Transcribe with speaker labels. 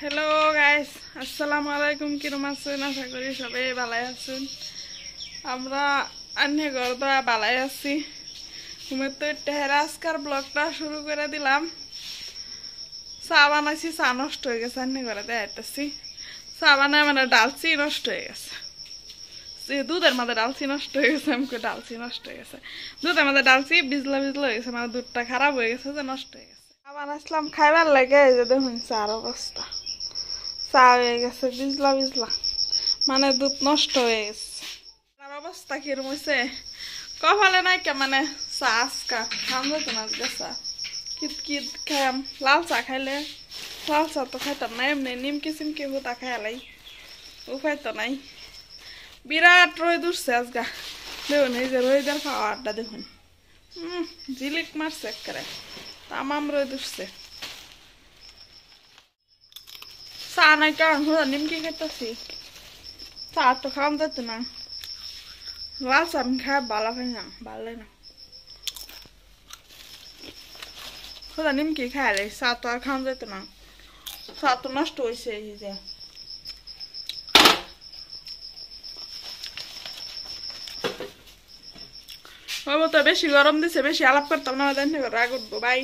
Speaker 1: Hello guys, আসসালামু আলাইকুম। কিরম আছেন? আশা করি সবাই ভালাই আছেন। আমরা আন্নে ঘর দ্বারা ভালাই আছি। ঘুমের তো টেহারা আজকার ব্লগটা শুরু করে দিলাম। চা বানাইছি, চা নষ্ট হয়ে গেছে। আন্নে ঘরে দেখাইতেছি চা বানায় মানে ডালচি নষ্ট হয়ে গেছে। দুধের মধ্যে ডালচি নষ্ট হয়ে গেছে। আমাকে ডালচি নষ্ট হয়ে গেছে, দুধের মধ্যে ডালচি বিজলা বিজলা হয়ে গেছে, মানে দুধটা খারাপ হয়ে গেছে যে নষ্ট হয়ে গেছে। আবার আসলাম খাইবার লাগে, এই যে দেখুন চার অবস্থা। চা হয়ে গেছে বিজলা বিজলা, মানে দুধ নষ্ট হয়ে গেছে। আর অবস্থা কিরম হয়েছে কপালে নাই কে, মানে চা আজকা খাম যেত না। চা কিত কিত খাইম, লাল চা খাইলে, লাল চা তো খাইতাম না, এমনি নিমকি সিমকি হুতা খাইলাই উপায় তো নাই। বিরাট রোদ উঠছে আজগা, দেখুন এই যে রোদের পাওয়ারটা দেখুন, ঝিলিক মারছে একেবারে, তামাম রোদ উঠছে। চা নাই কারণ হুদা নিমকি খাইতেছি, চা তো খাওয়ান যেত না। লাল চা আমি খাই ভালো খাই না, ভালো লাগে না। হুদা নিমকি খাইলে চা তো আর খাওয়ান যেত না, চা তো নষ্ট হয়েছে। এই যে তো বেশি গরম দিছে, বেশি আলাপ করতাম না, রাগ উঠবো। বাই।